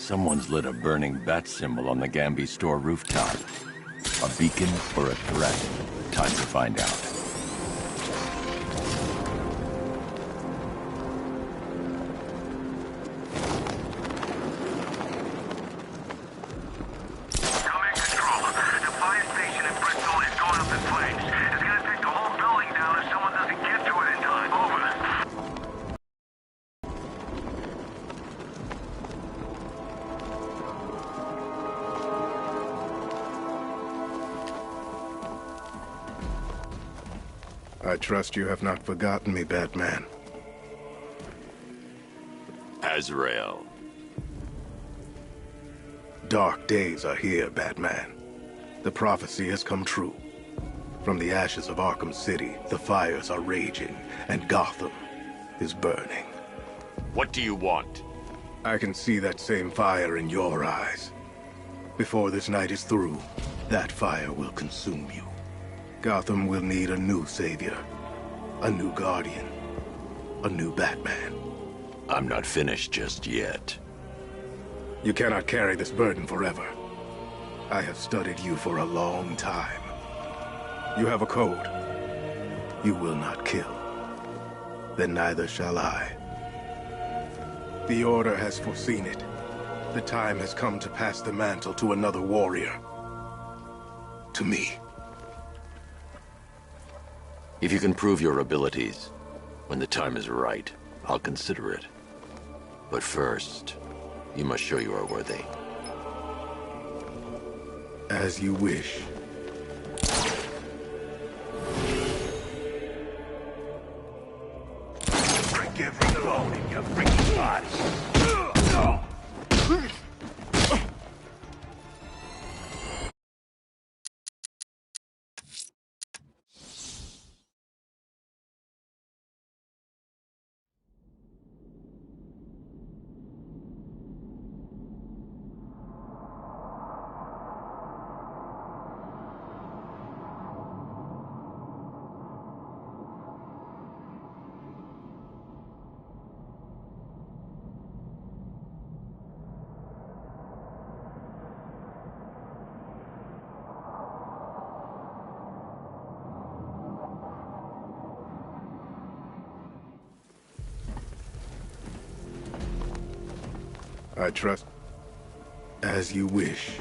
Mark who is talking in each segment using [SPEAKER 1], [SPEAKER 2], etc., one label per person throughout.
[SPEAKER 1] Someone's lit a burning bat symbol on the Gambi store rooftop. A beacon or a threat? Time to find out.
[SPEAKER 2] Command Control. The fire station in Bristol is going up in flames. It's gonna take the whole building down if someone doesn't get to it in time. Over.
[SPEAKER 3] I trust you have not forgotten me, Batman.
[SPEAKER 1] Azrael.
[SPEAKER 3] Dark days are here, Batman. The prophecy has come true. From the ashes of Arkham City, the fires are raging, and Gotham is burning.
[SPEAKER 1] What do you want?
[SPEAKER 3] I can see that same fire in your eyes. Before this night is through, that fire will consume you. Gotham will need a new savior, a new guardian, a new Batman.
[SPEAKER 1] I'm not finished just yet.
[SPEAKER 3] You cannot carry this burden forever. I have studied you for a long time. You have a code. You will not kill. Then neither shall I. The Order has foreseen it. The time has come to pass the mantle to another warrior. To me.
[SPEAKER 1] If you can prove your abilities, when the time is right, I'll consider it. But first, you must show you are worthy.
[SPEAKER 3] As you wish.
[SPEAKER 2] Forgive me alone in your freaking body.
[SPEAKER 3] I trust. As you wish.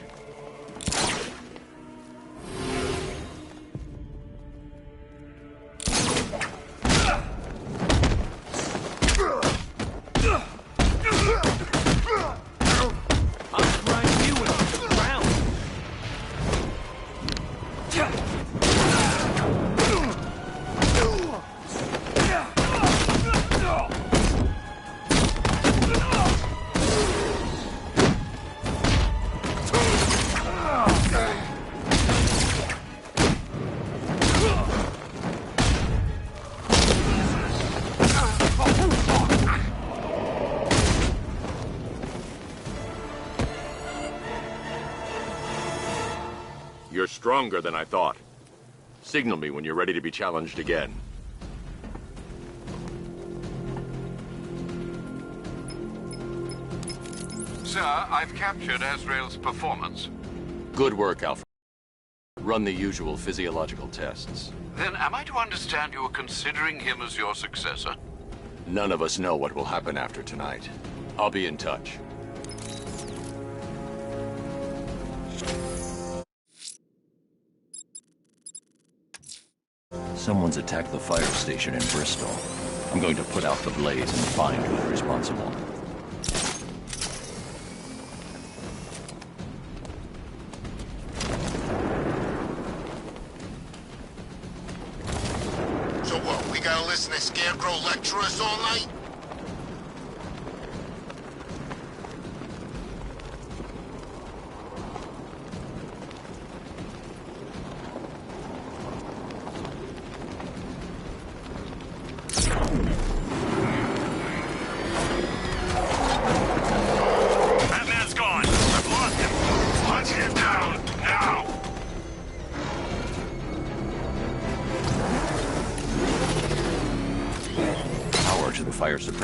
[SPEAKER 1] You're stronger than I thought. Signal me when you're ready to be challenged again.
[SPEAKER 4] Sir, I've captured Azrael's performance.
[SPEAKER 1] Good work, Alfred. Run the usual physiological tests.
[SPEAKER 4] Then am I to understand you are considering him as your successor?
[SPEAKER 1] None of us know what will happen after tonight. I'll be in touch. Someone's attacked the fire station in Bristol. I'm going to put out the blaze and find who's responsible.
[SPEAKER 5] So what, we gotta listen to Scarecrow lecture us all night?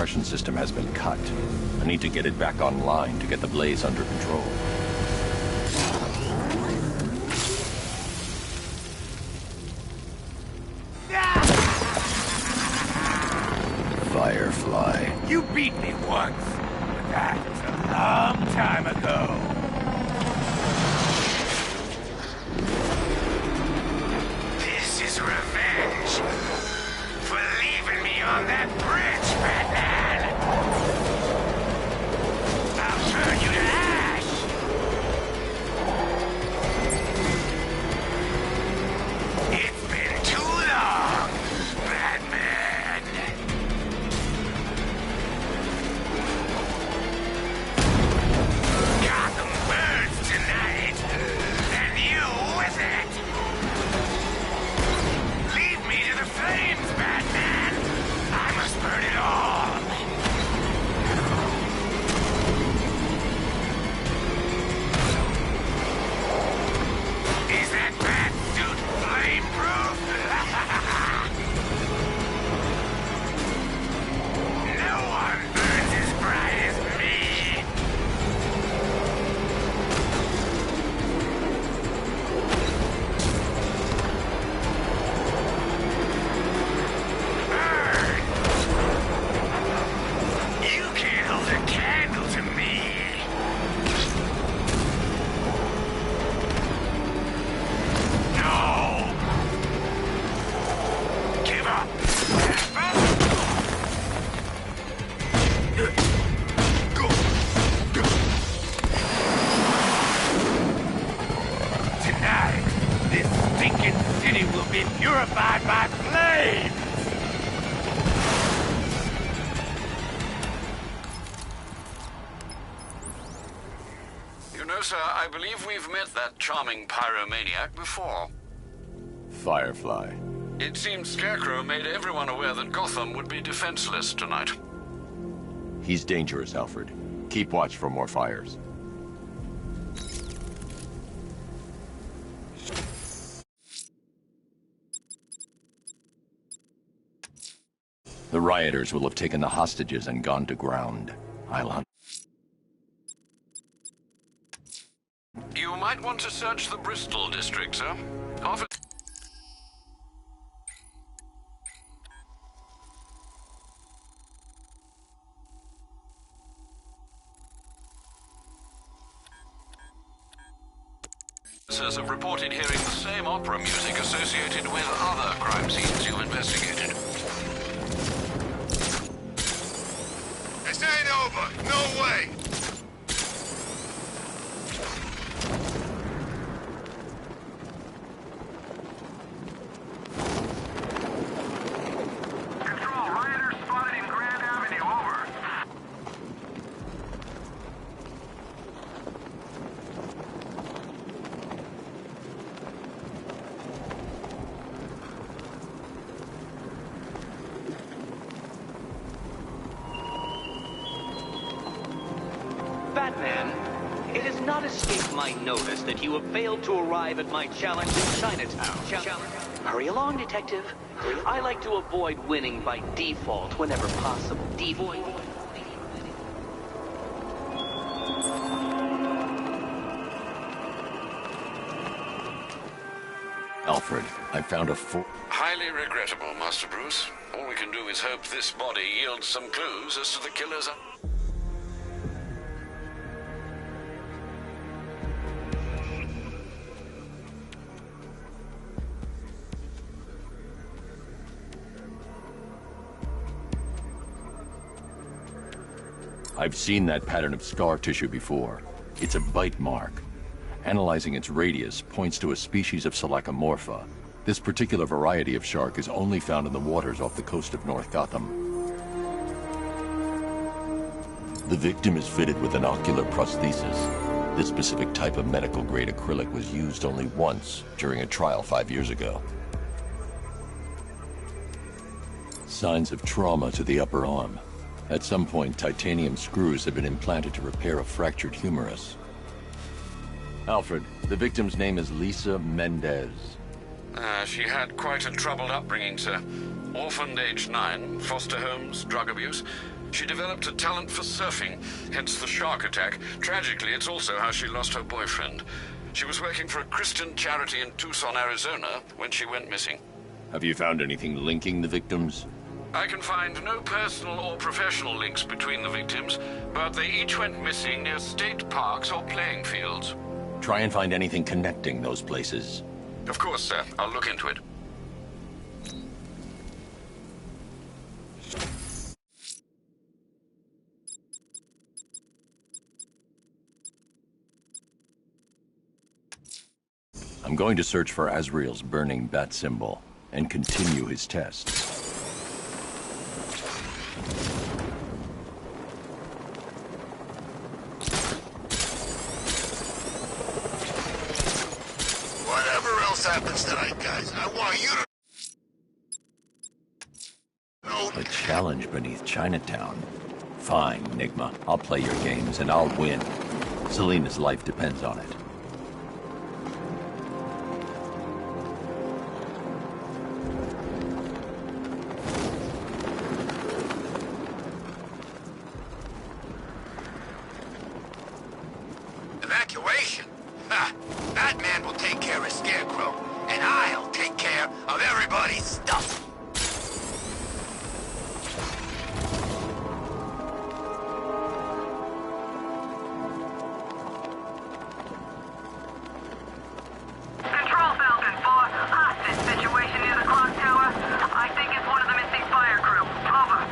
[SPEAKER 1] suppression system has been cut. I need to get it back online to get the blaze under control. Firefly.
[SPEAKER 6] You beat me once, but that was a long time ago. This is revenge for leaving me on that bridge, Batman. I'll turn you to ash. It's been too long, Batman. Gotham burns tonight, and you with it. Lead me to the flames, Batman. I must burn it all. Is that bat suit flame-proof? No one burns as bright as me. Burn! You can't hold a candle to me. No! Give up! Tonight, this stinking city will be purified by flames!
[SPEAKER 4] You know, sir, I believe we've met that charming pyromaniac before.
[SPEAKER 1] Firefly.
[SPEAKER 4] It seems Scarecrow made everyone aware that Gotham would be defenseless tonight.
[SPEAKER 1] He's dangerous, Alfred. Keep watch for more fires. The rioters will have taken the hostages and gone to ground. I'll hunt.
[SPEAKER 4] You might want to search the Bristol district, sir. Officers have reported hearing the same opera music associated with other crime scenes you investigated.
[SPEAKER 5] This ain't over. No way.
[SPEAKER 2] Control, rioters spotted in Grand Avenue, over.
[SPEAKER 7] Batman, it has not escaped my notice that you have failed to arrive at my challenge in Chinatown. Hurry along, Detective. I like to avoid winning by default whenever possible.
[SPEAKER 1] Alfred, I found a
[SPEAKER 4] Highly regrettable, Master Bruce. All we can do is hope this body yields some clues as to the killer's...
[SPEAKER 1] I've seen that pattern of scar tissue before. It's a bite mark. Analyzing its radius points to a species of Selachomorpha. This particular variety of shark is only found in the waters off the coast of North Gotham. The victim is fitted with an ocular prosthesis. This specific type of medical-grade acrylic was used only once during a trial 5 years ago. Signs of trauma to the upper arm. At some point, titanium screws had been implanted to repair a fractured humerus. Alfred, the victim's name is Lisa Mendez.
[SPEAKER 4] She had quite a troubled upbringing, sir. Orphaned age 9, foster homes, drug abuse. She developed a talent for surfing, hence the shark attack. Tragically, it's also how she lost her boyfriend. She was working for a Christian charity in Tucson, Arizona, when she went missing.
[SPEAKER 1] Have you found anything linking the victims?
[SPEAKER 4] I can find no personal or professional links between the victims, but they each went missing near state parks or playing fields.
[SPEAKER 1] Try and find anything connecting those places.
[SPEAKER 4] Of course, sir. I'll look into it.
[SPEAKER 1] I'm going to search for Azrael's burning bat symbol and continue his tests.
[SPEAKER 5] Whatever else happens tonight, guys, I want you to know.
[SPEAKER 1] A challenge beneath Chinatown. Fine, Nigma. I'll play your games and I'll win. Selena's life depends on it.
[SPEAKER 5] Evacuation? Ha! That man will take care of Scarecrow, and I'll take care of everybody's stuff.
[SPEAKER 2] Control Falcon 4, hostage situation near the clock tower. I think it's one of the missing fire crew. Over.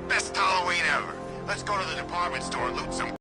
[SPEAKER 5] Best Halloween ever. Let's go to the department store and loot some.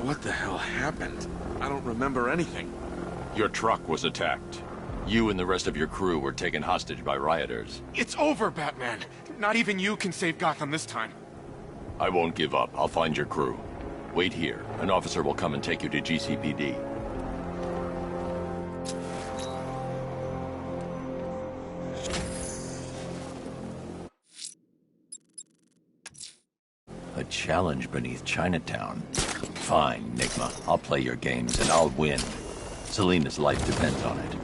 [SPEAKER 8] What the hell happened? I don't remember anything.
[SPEAKER 1] Your truck was attacked. You and the rest of your crew were taken hostage by rioters.
[SPEAKER 8] It's over, Batman. Not even you can save Gotham this time.
[SPEAKER 1] I won't give up. I'll find your crew. Wait here. An officer will come and take you to GCPD. A challenge beneath Chinatown. Fine, Nigma. I'll play your games and I'll win. Selena's life depends on it.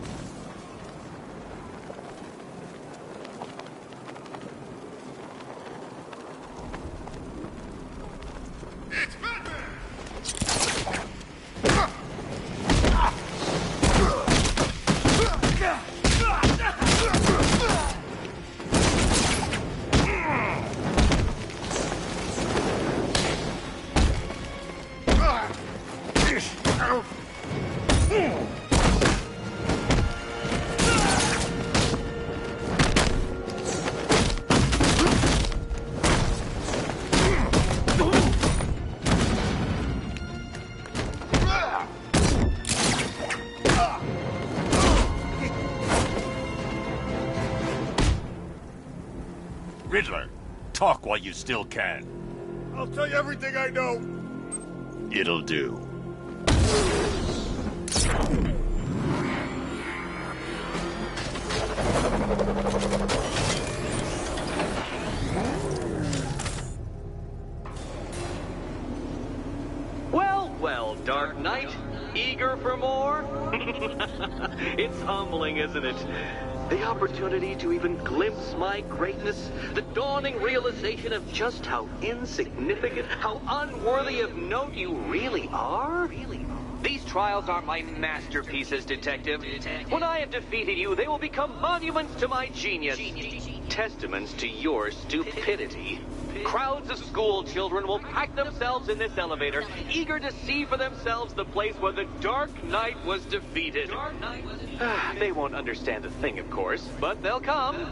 [SPEAKER 1] Riddler, talk while you still can.
[SPEAKER 3] I'll tell you everything I know.
[SPEAKER 1] It'll do.
[SPEAKER 7] Well, well, Dark Knight. Eager Eager for more? It's humbling, isn't it? The opportunity to even glimpse my greatness, the dawning realization of just how insignificant, how unworthy of note you really are. These trials are my masterpieces, Detective. When I have defeated you, they will become monuments to my genius, testaments to your stupidity. Crowds of school children will pack themselves in this elevator, eager to see for themselves the place where the Dark Knight was defeated. They won't understand a thing, of course, but they'll come.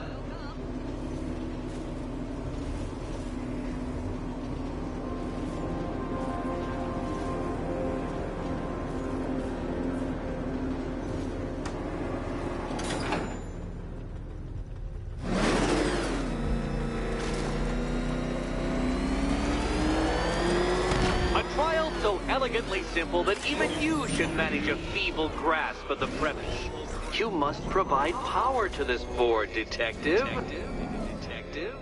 [SPEAKER 7] Elegantly simple that even you should manage a feeble grasp of the premise. You must provide power to this board, Detective. Detective?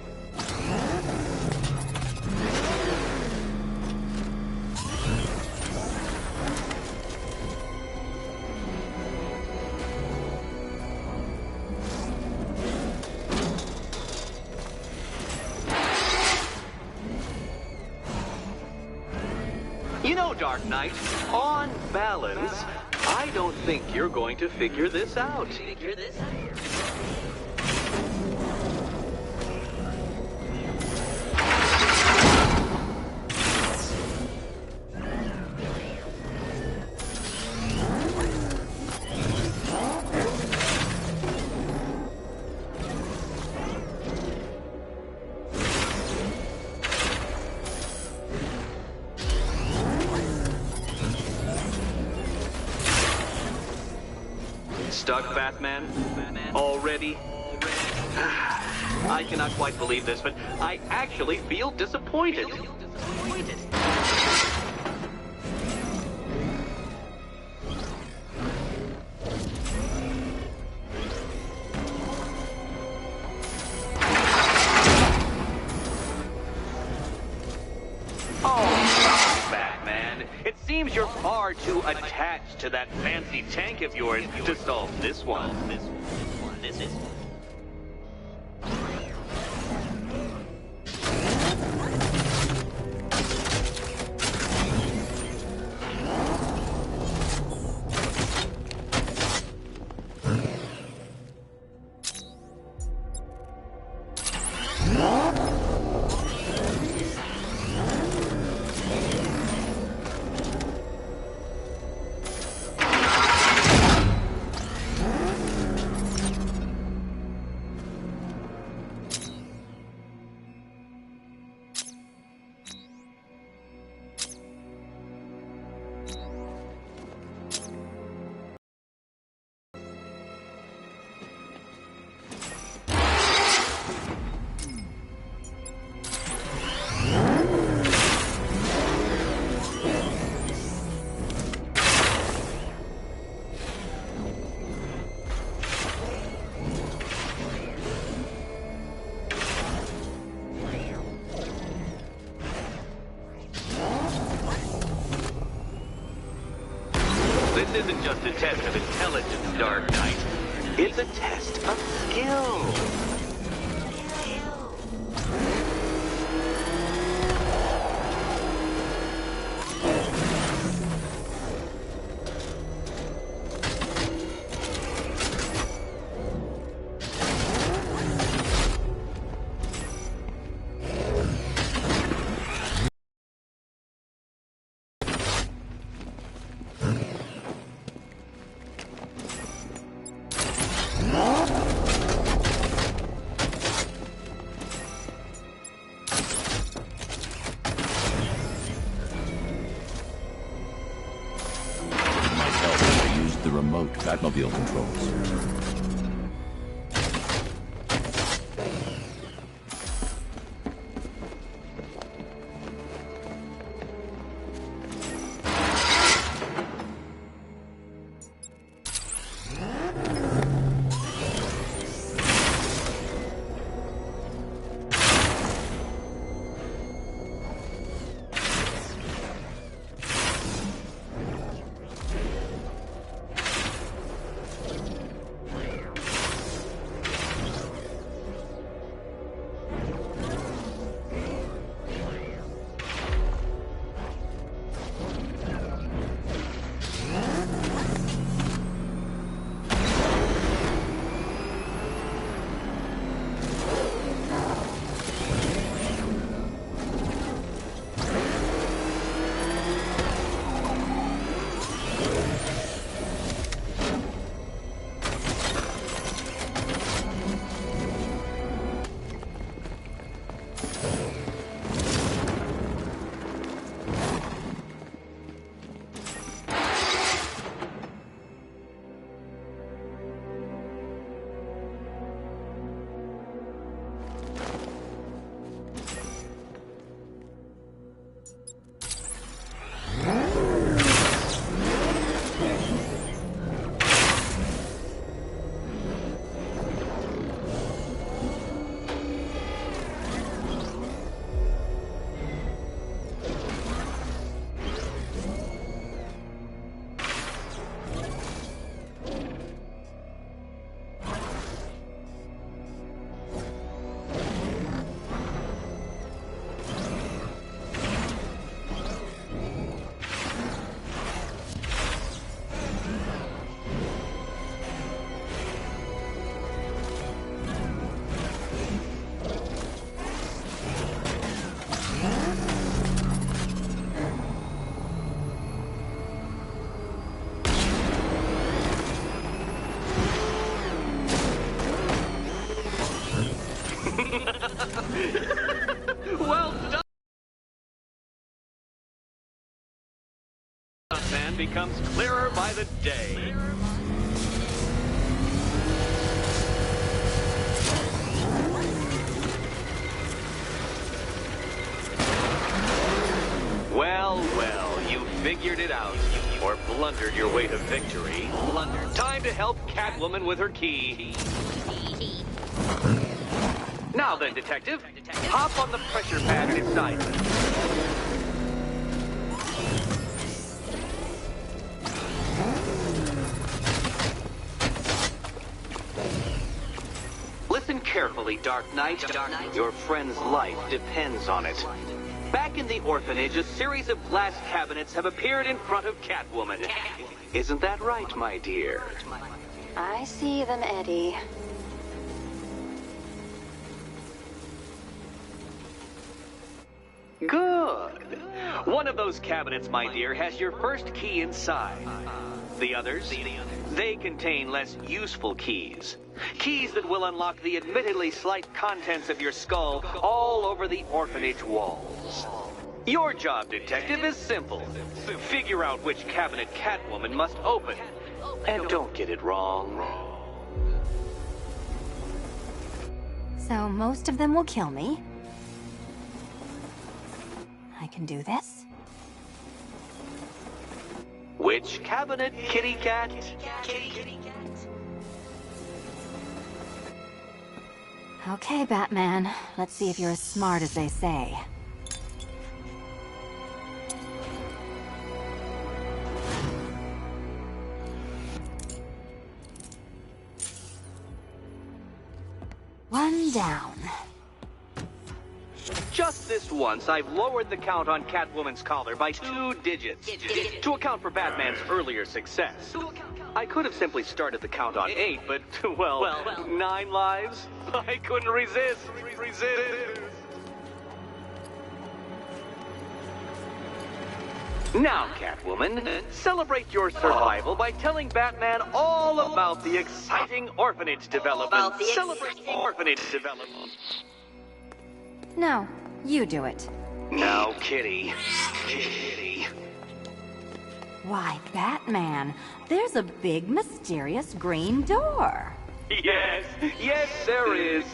[SPEAKER 7] You know, Dark Knight, on balance, I don't think you're going to figure this out. Stuck, Batman? Already? I cannot quite believe this, but I actually feel disappointed. Seems you're far too attached to that fancy tank of yours to solve this one. This is. This isn't just a test of intelligence, Dark Knight. It's a test of skill.
[SPEAKER 1] Batmobile controls.
[SPEAKER 7] Well done. Man becomes clearer by the day. Well, you figured it out. Or blundered your way to victory. Time to help Catwoman with her key. Now then, Detective, hop on the pressure pad beside me. Listen carefully, Dark Knight. Your friend's life depends on it. Back in the orphanage, a series of glass cabinets have appeared in front of Catwoman. Isn't that right, my dear?
[SPEAKER 9] I see them, Eddie.
[SPEAKER 7] Good. One of those cabinets, my dear, has your first key inside. The others, they contain less useful keys. Keys that will unlock the admittedly slight contents of your skull all over the orphanage walls. Your job, Detective, is simple. Figure out which cabinet Catwoman must open. And don't get it wrong.
[SPEAKER 9] So most of them will kill me. I can do this.
[SPEAKER 7] Which cabinet, kitty cat?
[SPEAKER 9] Okay, Batman. Let's see if you're as smart as they say. One down.
[SPEAKER 7] Just this once, I've lowered the count on Catwoman's collar by 2 digits to account for Batman's earlier success. I could have simply started the count on 8, but, well, 9 lives? I couldn't resist. Now, Catwoman, celebrate your survival by telling Batman all about the exciting orphanage development. Celebrate orphanage development.
[SPEAKER 9] No, you do it.
[SPEAKER 7] Now, Kitty.
[SPEAKER 9] Why, Batman, there's a big mysterious green door.
[SPEAKER 7] Yes, there is.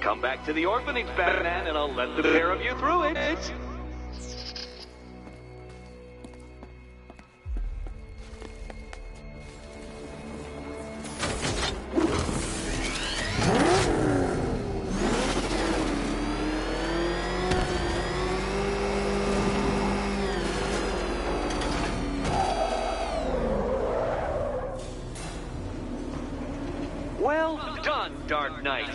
[SPEAKER 7] Come back to the orphanage, Batman, and I'll let the pair of you through it. Well done, Dark Knight.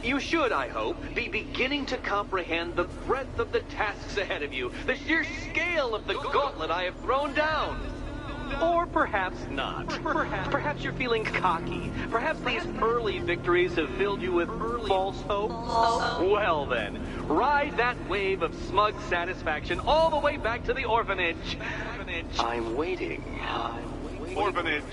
[SPEAKER 7] You should, I hope, be beginning to comprehend the breadth of the tasks ahead of you, the sheer scale of the gauntlet I have thrown down. Or perhaps not. Perhaps you're feeling cocky. Perhaps these early victories have filled you with false hope. Well then, ride that wave of smug satisfaction all the way back to the orphanage. I'm waiting. Orphanage.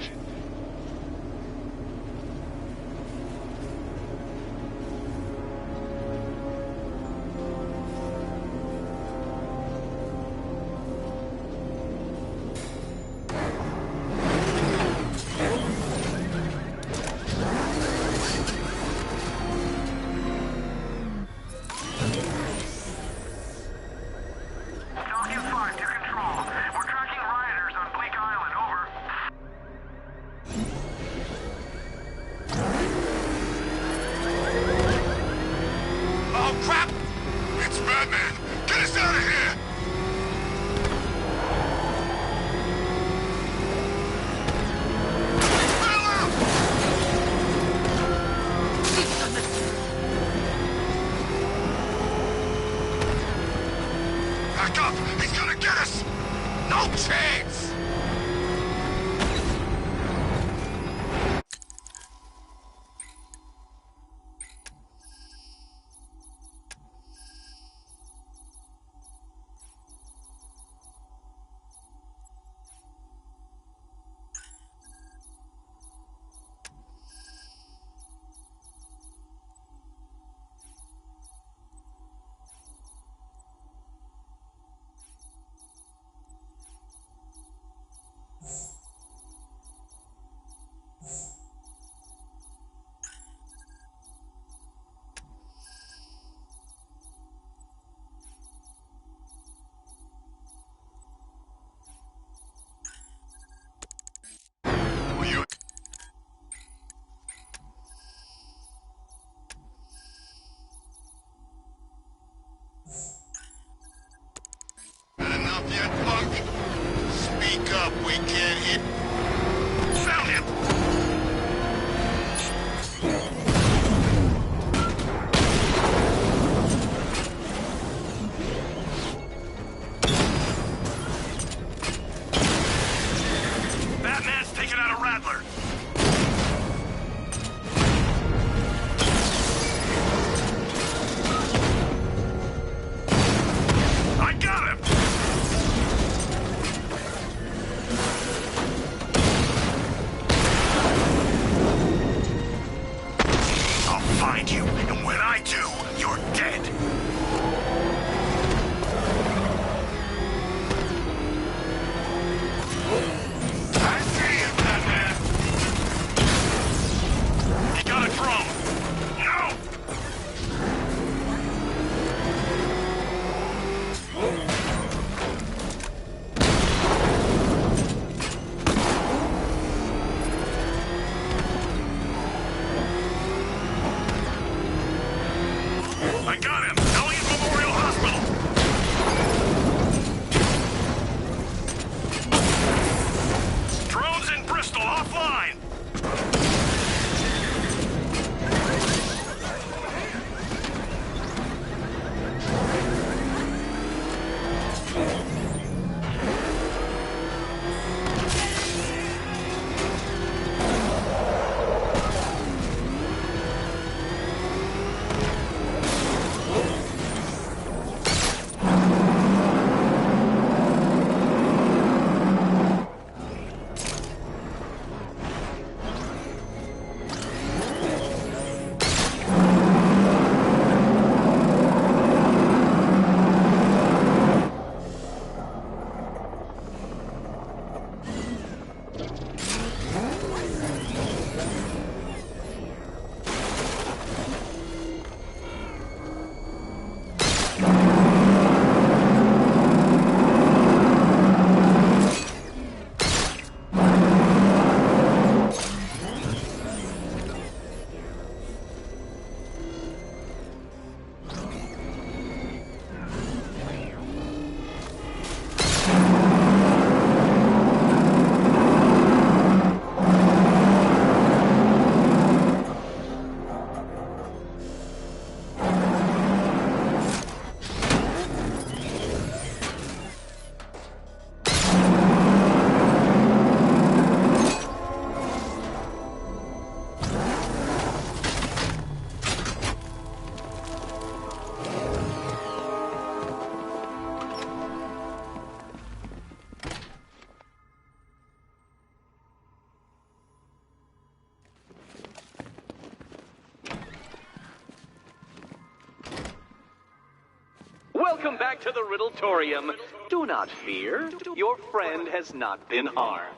[SPEAKER 5] We can't hit. Found him!
[SPEAKER 2] Batman's taking out a Rattler. I got him! I'll find you, and when I do, you're dead. I see you, Batman! He got a drone! No! I got him! Elliott Memorial Hospital! Drones in Bristol offline!
[SPEAKER 7] Welcome back to the Riddletorium. Do not fear. Your friend has not been harmed.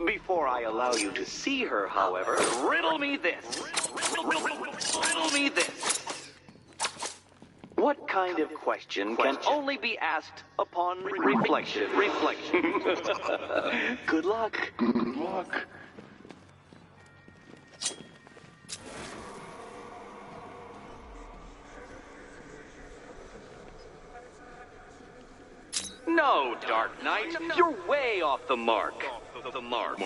[SPEAKER 7] Before I allow you to see her, however, riddle me this. Riddle me this. What kind of question can only be asked upon reflection? Good luck. Good luck. No, Dark Knight, you're way off the mark. The mark.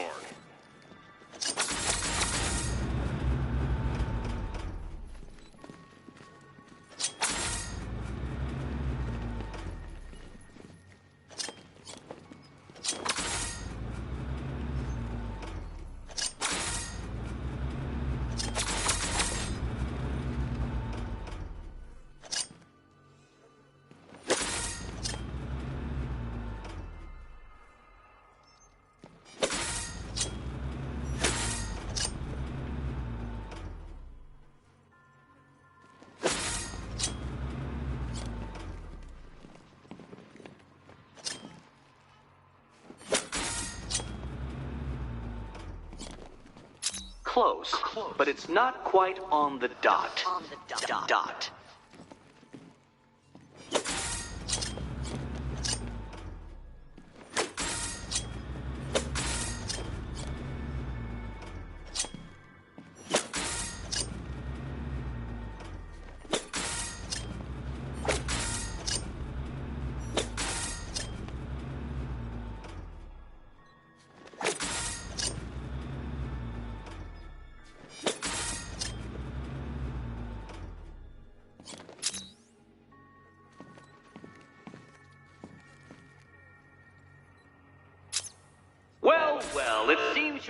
[SPEAKER 7] Close, but it's not quite on the dot. Dot.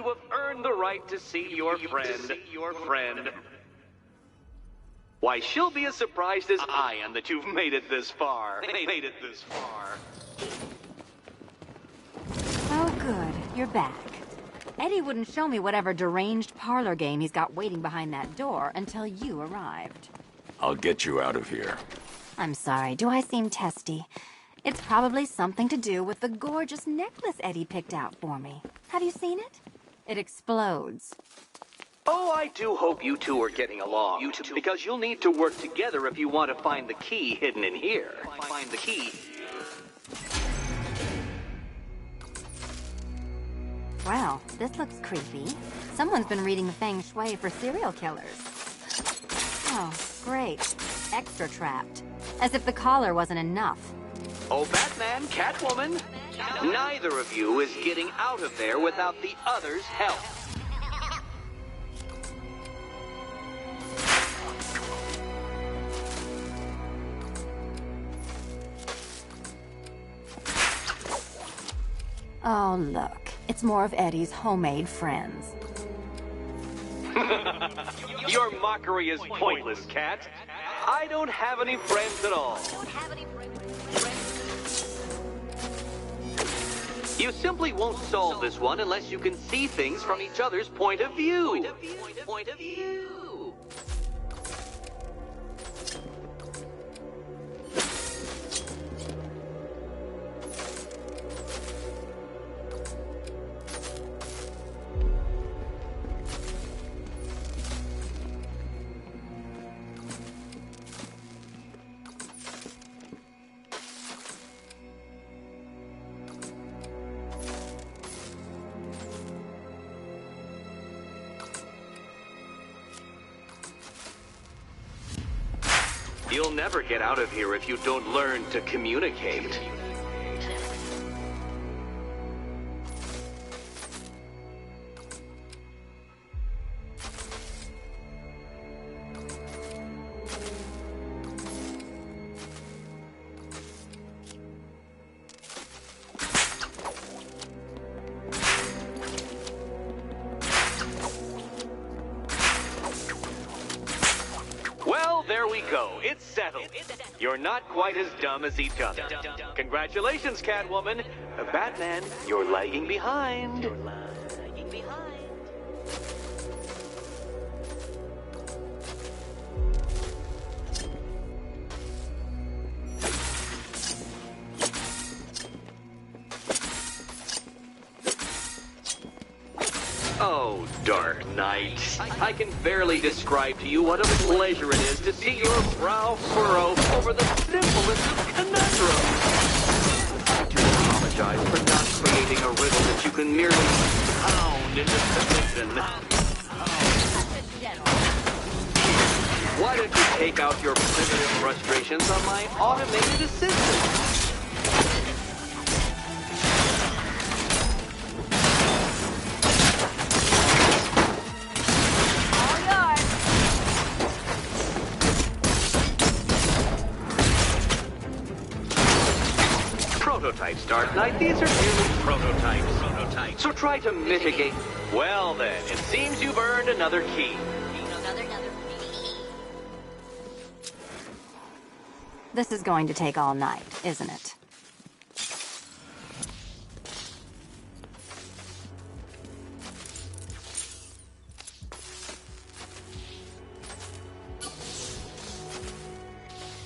[SPEAKER 7] to have earned the right to see your friend. Why, she'll be as surprised as I am that you've made it this far.
[SPEAKER 9] Oh, good. You're back. Eddie wouldn't show me whatever deranged parlor game he's got waiting behind that door until you arrived.
[SPEAKER 1] I'll get you out of here.
[SPEAKER 9] I'm sorry, do I seem testy? It's probably something to do with the gorgeous necklace Eddie picked out for me. Have you seen it? It explodes.
[SPEAKER 7] Oh, I do hope you two are getting along. Because you'll need to work together if you want to find the key hidden in here. Find the key.
[SPEAKER 9] Wow, this looks creepy. Someone's been reading the feng shui for serial killers. Oh, great. Extra trapped. As if the collar wasn't enough.
[SPEAKER 7] Oh, Batman, Catwoman, neither of you is getting out of there without the other's help.
[SPEAKER 9] Oh, look. It's more of Eddie's homemade friends.
[SPEAKER 7] Your mockery is pointless, Cat. I don't have any friends at all. You simply won't solve this one unless you can see things from each other's point of view. You'll never get out of here if you don't learn to communicate. Well, there we go. It's settled. You're not quite as dumb as each other. Congratulations, Catwoman. Batman, you're lagging behind. Oh, Dark Knight. I can barely describe to you what a pleasure it is to see your brow furrow over the simplest of conundrums. I do apologize for not creating a riddle that you can merely pound into submission. Why don't you take out your primitive frustrations on my automated assistant? Prototypes, Dark Knight. These are merely prototypes. So try to mitigate. Well then, it seems you've earned another key.
[SPEAKER 9] This is going to take all night, isn't it?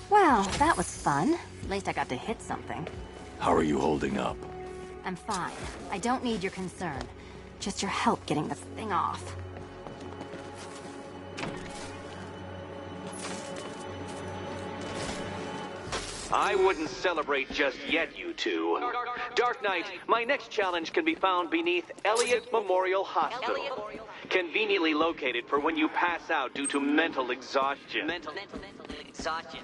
[SPEAKER 9] Well, that was fun. At least I got to hit something.
[SPEAKER 1] How are you holding up?
[SPEAKER 9] I'm fine. I don't need your concern. Just your help getting this thing off.
[SPEAKER 7] I wouldn't celebrate just yet, you two. Dark Knight, my next challenge can be found beneath Elliott Memorial Hospital. Conveniently located for when you pass out due to mental exhaustion.
[SPEAKER 10] Mental exhaustion.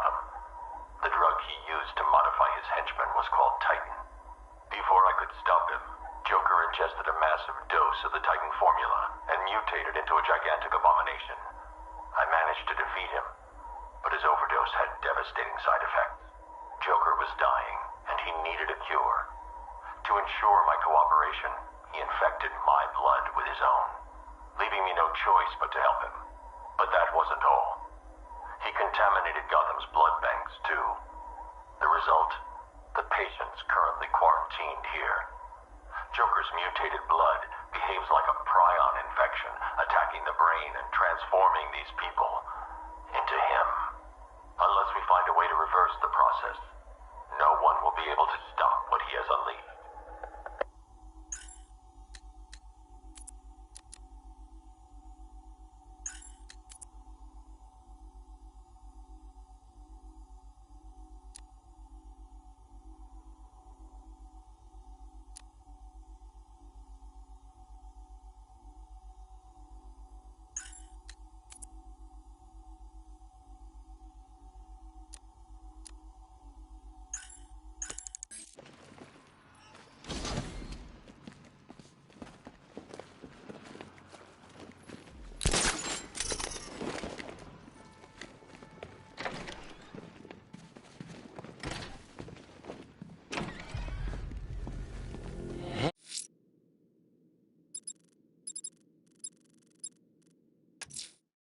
[SPEAKER 11] Arkham. The drug he used to modify his henchmen was called Titan. Before I could stop him, Joker ingested a massive dose of the Titan formula and mutated into a gigantic abomination. I managed to defeat him, but his overdose had devastating side effects. Joker was dying, and he needed a cure. To ensure my cooperation, he infected my blood with his own, leaving me no choice but to help him. But that wasn't all. He contaminated Gotham's blood banks, too. The result? The patient's currently quarantined here. Joker's mutated blood behaves like a prion infection, attacking the brain and transforming these people into him. Unless we find a way to reverse the process, no one will be able to stop what he has unleashed.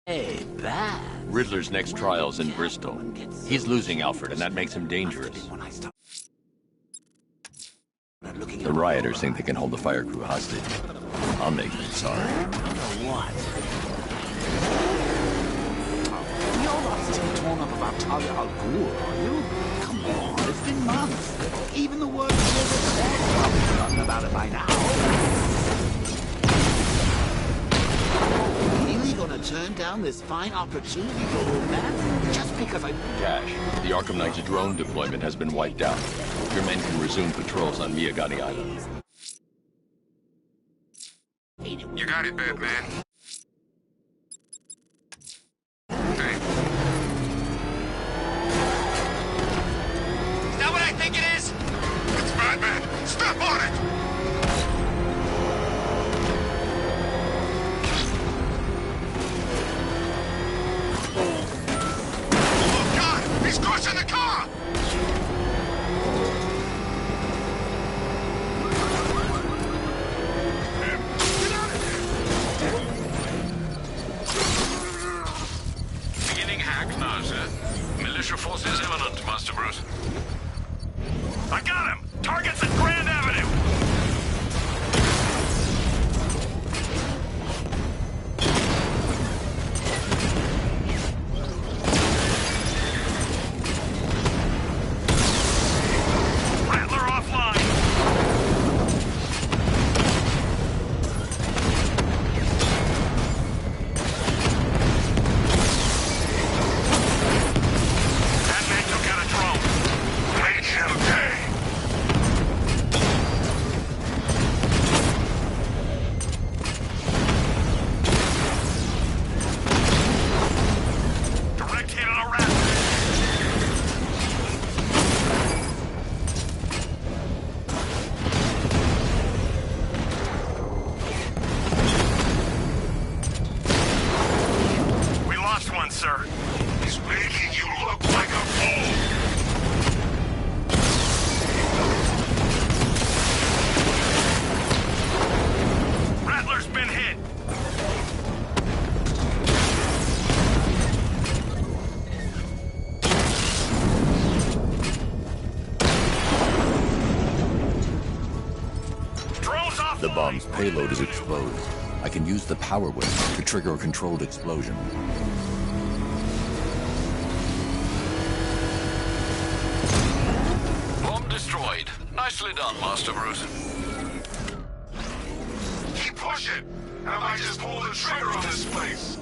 [SPEAKER 6] Hey, that.
[SPEAKER 1] Riddler's next trial's in Bristol. He's losing Alfred, and that makes him dangerous. The rioters think they can hold the fire crew hostage. I'll make them sorry.
[SPEAKER 6] What? You're not still torn up about Talia al Ghul, are you? Come on, it's been months. Even the worst have probably forgotten about it by now. Gonna turn down this fine opportunity, old man, just because I...
[SPEAKER 1] Cash, the Arkham Knight's drone deployment has been wiped out. Your men can resume patrols on Miyagani Island.
[SPEAKER 5] You got it, Batman. Hey. Is that what I think it is? It's Batman! Step on it! He's crushing the car! Get out of
[SPEAKER 4] here! Beginning hack now, sir. Militia forces imminent, Master Bruce.
[SPEAKER 2] I got him! Target's at Grand Avenue! Sir.
[SPEAKER 5] He's making you look like a fool!
[SPEAKER 2] Rattler's been hit! Drone's off!
[SPEAKER 1] The bomb's payload is exposed. I can use the power wave to trigger a controlled explosion.
[SPEAKER 4] Destroyed. Nicely done, Master Bruce.
[SPEAKER 5] Keep pushing, and I might just pull the trigger on this place.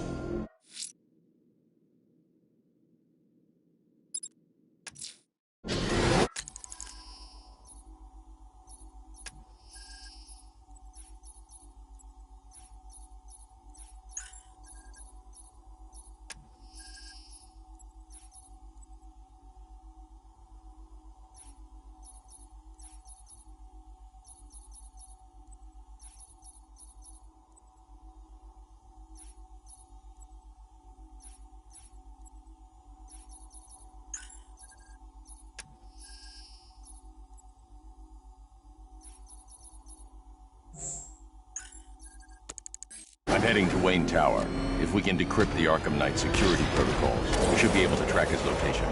[SPEAKER 1] Heading to Wayne Tower. If we can decrypt the Arkham Knight security protocols, we should be able to track his location.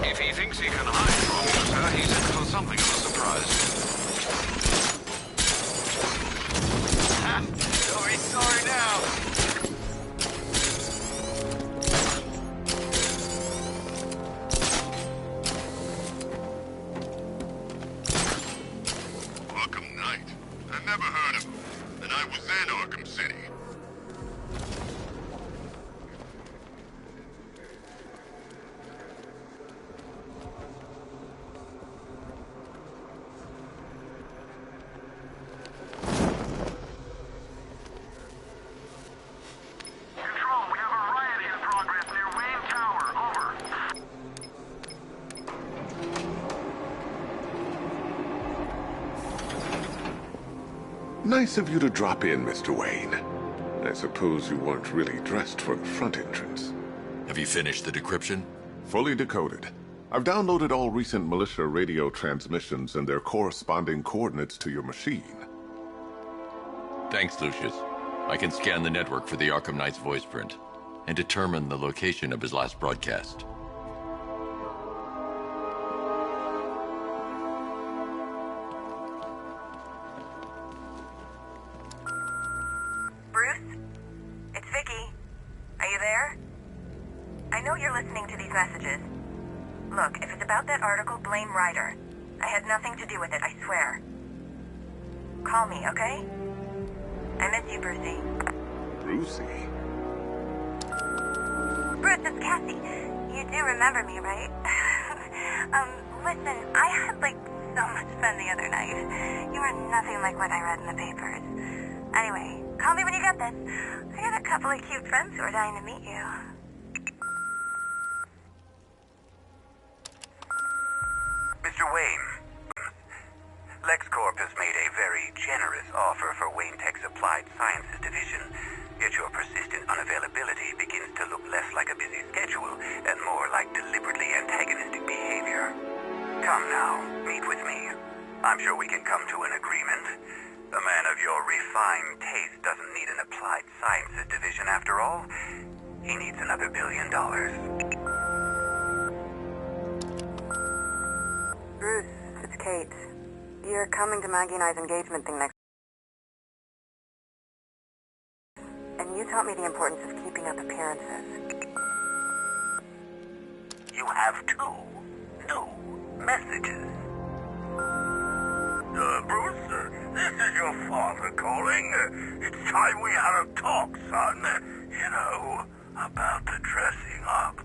[SPEAKER 4] If he thinks he can hide from you, sir, he's in for something of a surprise.
[SPEAKER 5] Ha! Sorry now.
[SPEAKER 12] Arkham Knight? I never heard of him. And I was in Arkham City.
[SPEAKER 2] Control, we have a riot in progress near Wayne Tower. Over.
[SPEAKER 12] Nice of you to drop in, Mr. Wayne. I suppose you weren't really dressed for the front entrance.
[SPEAKER 1] Have you finished the decryption?
[SPEAKER 12] Fully decoded. I've downloaded all recent militia radio transmissions and their corresponding coordinates to your machine.
[SPEAKER 1] Thanks, Lucius. I can scan the network for the Arkham Knight's voice print and determine the location of his last broadcast.
[SPEAKER 13] Bruce? It's Vicky. Are you there? I know you're listening to these messages. Look, if it's about that article, blame Ryder. I had nothing to do with it, I swear. Call me, okay? I miss you, Brucey.
[SPEAKER 12] Brucey?
[SPEAKER 13] Bruce, it's Cassie. You do remember me, right? Listen, I had, so much fun the other night. You are nothing like what I read in the papers. Anyway, call me when you get this. I got a couple of cute friends who are dying to meet you.
[SPEAKER 5] Mr. Wayne, LexCorp has made a very generous offer for Wayne Tech's Applied Sciences Division, yet your persistent unavailability begins to look less like a busy schedule and more like deliberately antagonistic behavior. Come now, meet with me. I'm sure we can come to an agreement. A man of your refined taste doesn't need an Applied Sciences Division after all. He needs another $1 billion.
[SPEAKER 13] Bruce, it's Kate. You're coming to Maggie and I's engagement thing next. And you taught me the importance of keeping up appearances.
[SPEAKER 5] You have 2 new messages. Bruce, this is your father calling. It's time we had a talk, son. You know, about the dressing up.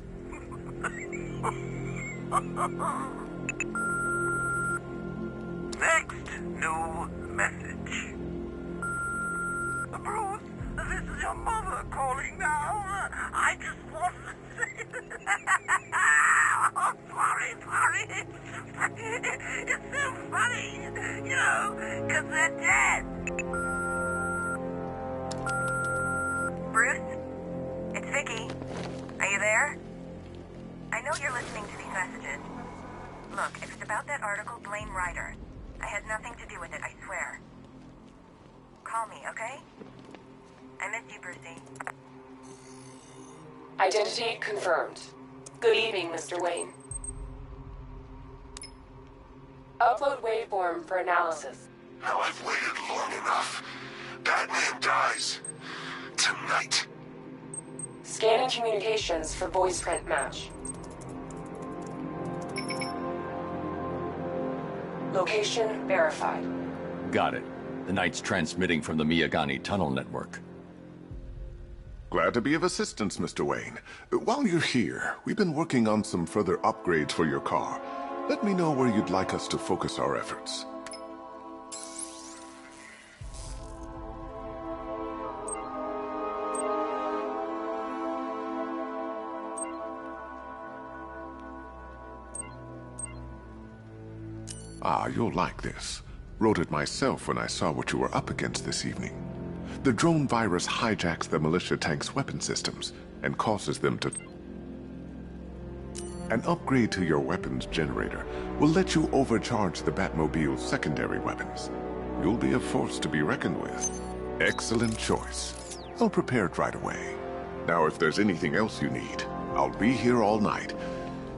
[SPEAKER 5] Next new message. Bruce, this is your mother calling now. I just wanted to say... Oh, sorry. It's so funny, you know, because they're dead.
[SPEAKER 13] Bruce? It's Vicky. Are you there? I know you're listening to these messages. Look, if it's about that article, blame Ryder. I had nothing to do with it, I swear. Call me, okay? I miss you, Brucey.
[SPEAKER 14] Identity confirmed. Good evening, Mr. Wayne. Upload waveform for analysis.
[SPEAKER 12] Now I've waited long enough. Batman dies. Tonight.
[SPEAKER 14] Scanning communications for voice print match. Location verified.
[SPEAKER 1] Got it. The Knight's transmitting from the Miyagani tunnel network.
[SPEAKER 12] Glad to be of assistance, Mr. Wayne. While you're here, we've been working on some further upgrades for your car. Let me know where you'd like us to focus our efforts. Ah, you'll like this. Wrote it myself when I saw what you were up against this evening. The drone virus hijacks the militia tank's weapon systems and causes them to... An upgrade to your weapons generator will let you overcharge the Batmobile's secondary weapons. You'll be a force to be reckoned with. Excellent choice. I'll prepare it right away. Now, if there's anything else you need, I'll be here all night.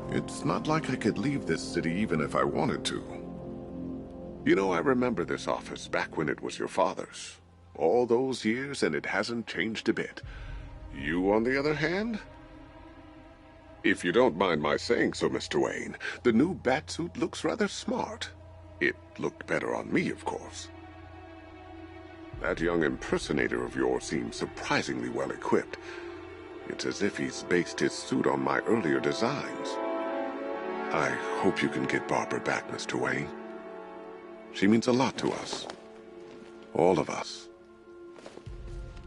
[SPEAKER 12] It's not like I could leave this city even if I wanted to. You know, I remember this office back when it was your father's. All those years, and it hasn't changed a bit. You, on the other hand? If you don't mind my saying so, Mr. Wayne, the new batsuit looks rather smart. It looked better on me, of course. That young impersonator of yours seems surprisingly well equipped. It's as if he's based his suit on my earlier designs. I hope you can get Barbara back, Mr. Wayne. She means a lot to us. All of us.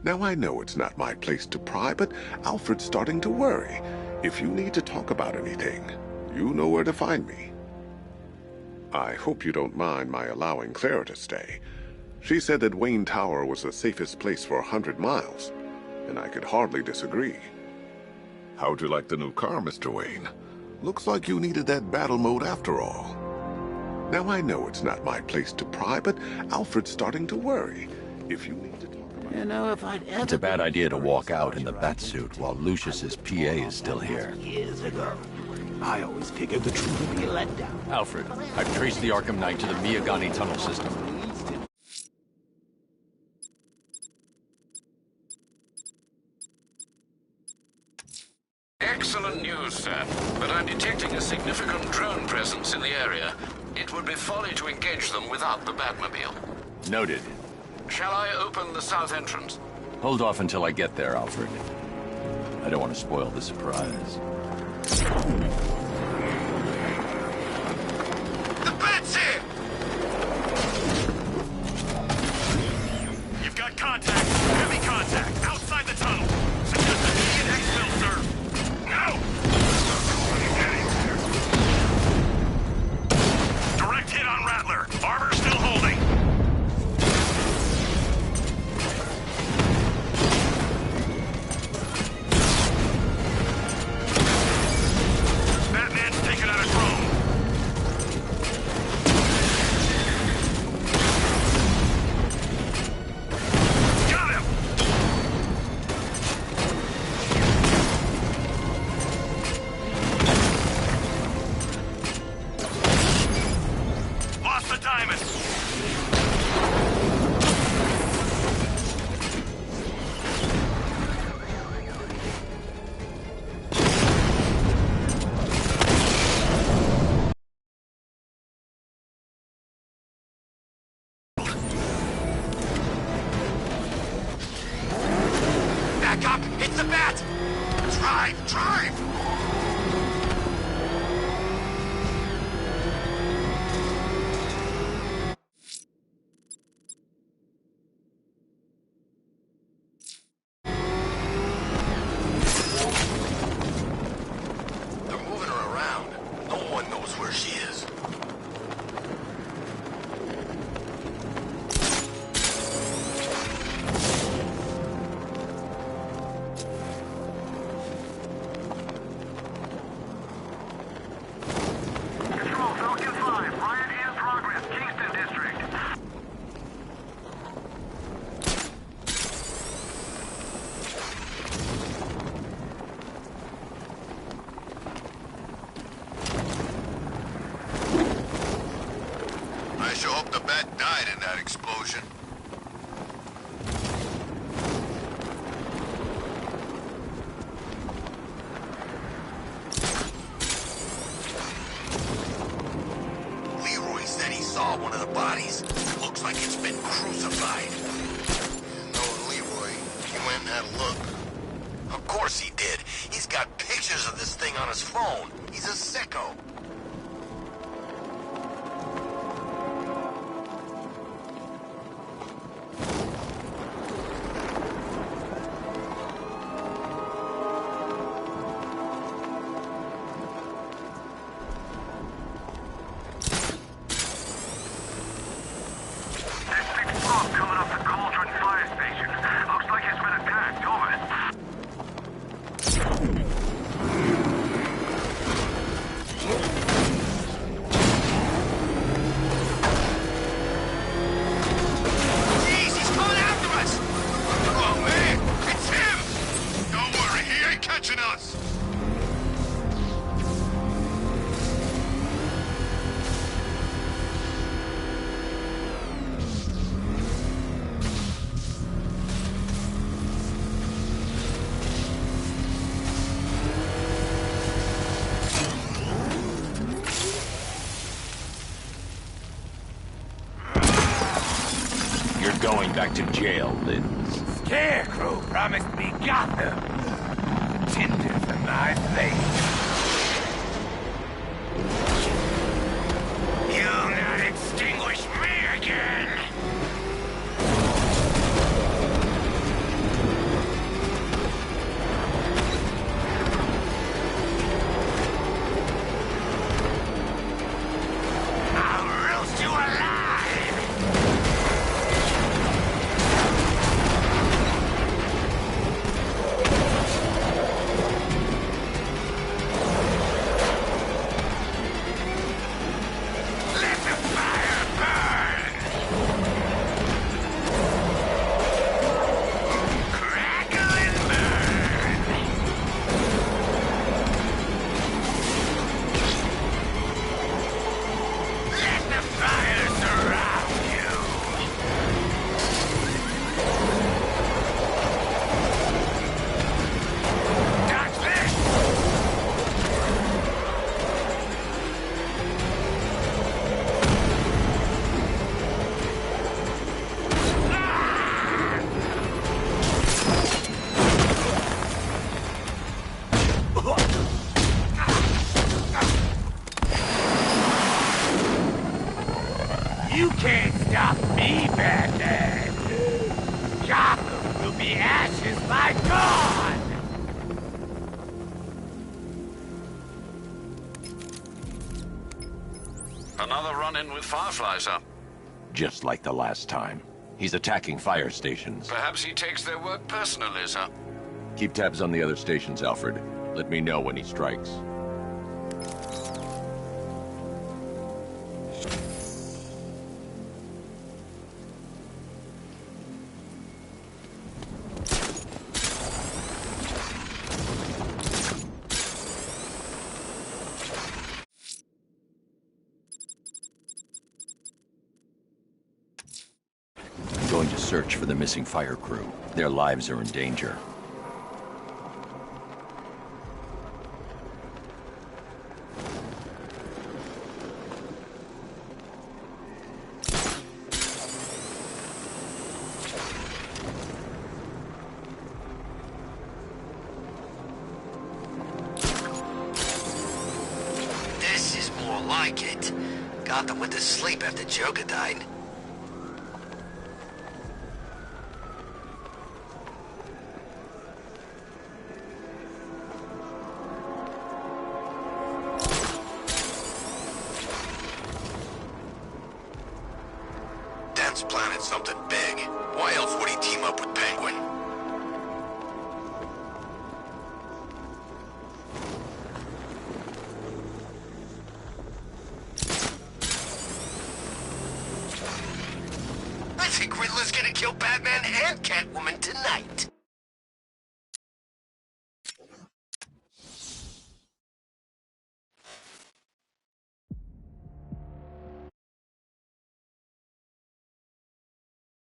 [SPEAKER 12] Now, I know it's not my place to pry, but Alfred's starting to worry. If you need to talk about anything, you know where to find me. I hope you don't mind my allowing Clara to stay. She said that Wayne Tower was the safest place for 100 miles, and I could hardly disagree. How'd you like the new car, Mr. Wayne? Looks like you needed that battle mode after all. Now, I know it's not my place to pry, but Alfred's starting to worry. If you need to talk about...
[SPEAKER 6] You know, if I'd ever...
[SPEAKER 1] It's a bad idea to walk out in the batsuit while Lucius's PA is still here.
[SPEAKER 6] Years ago, I always figured the truth would be a letdown.
[SPEAKER 1] Alfred, I've traced the Arkham Knight to the Miyagani tunnel system.
[SPEAKER 4] Excellent news, sir. But I'm detecting a significant drone presence in the area. It would be folly to engage them without the Batmobile.
[SPEAKER 1] Noted.
[SPEAKER 4] Shall I open the south entrance?
[SPEAKER 1] Hold off until I get there, Alfred. I don't want to spoil the surprise.
[SPEAKER 2] The Bat's here! You've got contact. Heavy contact. Outside the tunnel. Suggest immediate exfil, sir. No! Direct hit on Rattler. Armor still holding. Batman's taken out a drone. Got him! Lost the diamond. Back up! It's the Bat! Drive! Drive! They're moving her around. No one knows where she is. Control, Falcon 5. Riot in progress. Kingston District. I sure hope the Bat died in that explosion. Leroy said he saw one of the bodies. Looks like it's been crucified. Knowing Leroy, he went and had a look. Of course he did. He's got pictures of this thing on his phone. He's a sicko. Coming up the Cauldron Fire Station. Looks like it's been attacked. Over.
[SPEAKER 1] going back to jail, Lynn.
[SPEAKER 15] Scarecrow promised me Gotham. Tinder for my flame. You'll not extinguish me again! I'll roast you alive! Let the fire burn! Crackle and burn! Let the fire surround you! Dodge this! You can't stop me, Batman! Gotham will be ashes by dawn!
[SPEAKER 4] Another run-in with Fireflies, huh?
[SPEAKER 1] Just like the last time. He's attacking fire stations.
[SPEAKER 4] Perhaps he takes their work personally, sir.
[SPEAKER 1] Keep tabs on the other stations, Alfred. Let me know when he strikes. I'm going to search for the missing fire crew. Their lives are in danger.
[SPEAKER 2] This is more like it. Gotham went to sleep after Joker died. Dent's planted something big. Why else would he team up with Penguin? I think Riddler's gonna kill Batman and Catwoman tonight.